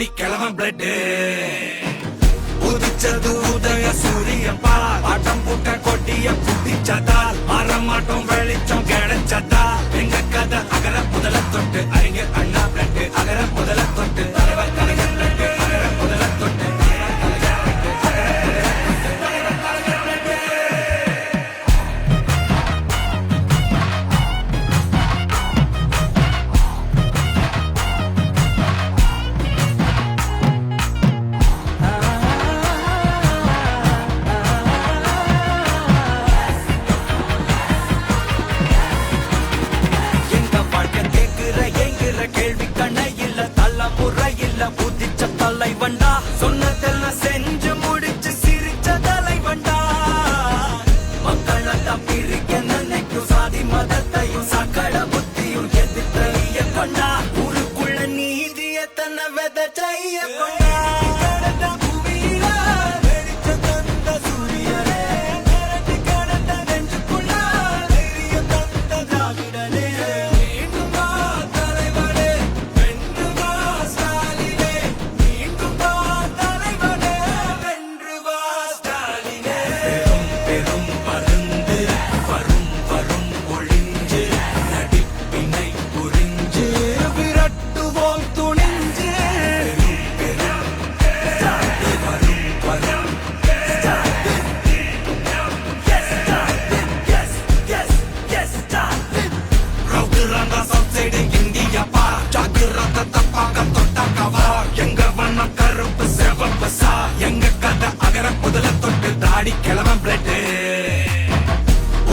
தாடி கிழவன் பிளட் உதிச்சது உதய சூரியப்பா ஆட்டம் பூட்ட கொட்டிய புத்திச்சதால் மாறமாட்டோம் வெளிச்சம் கிடைச்சதா எங்க கதை அகர முதல தொட்டு அறிஞர் அண்ணா பிளட் அகர முதல தொட்டு தலைவர் கலைஞர் பிளட் அகர முதல தொட்டு புதிச்ச தலைவண்டா சொன்னதெல்லாம் செஞ்சு முடிச்சு சிரிச்ச தலைவண்டா மக்களெல்லாம் பிரிக்க நினைக்கும் சாதி மதத்தையும் சக்கட புத்தியும் எதிர்த்தைய கொண்டா ஊருக்குள்ள நீதிய தன்னை விதைச்சைய கொண்டா எங்க கதை அகர முதல தொட்டு தாடி கிழவன் பிளட்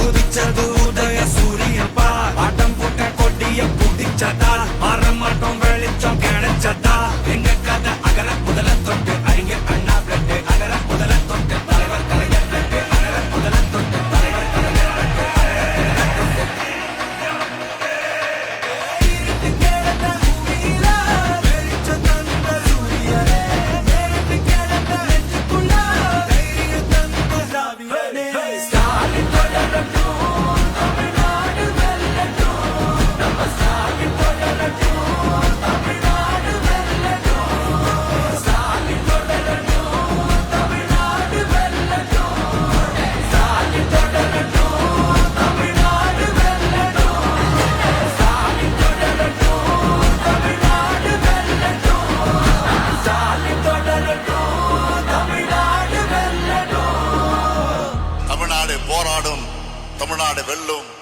உதிச்சது உதய சூரியப்பா ஆட்டம் போட்ட கொட்டிய புதிச்சதா மாறமாட்டோம் வெளிச்சம் கிடைச்சதா எங்க கதை அகர முதல தொட்டு அறிஞர் அண்ணா பிளட் அகர முதல தொட்டு தலைவர் கலைஞர் பிளட் அகர முதல தொட்டு தலைவர் கலைஞர் பிளட் தமிழ்நாடு போராடும், தமிழ்நாடு வெல்லும்.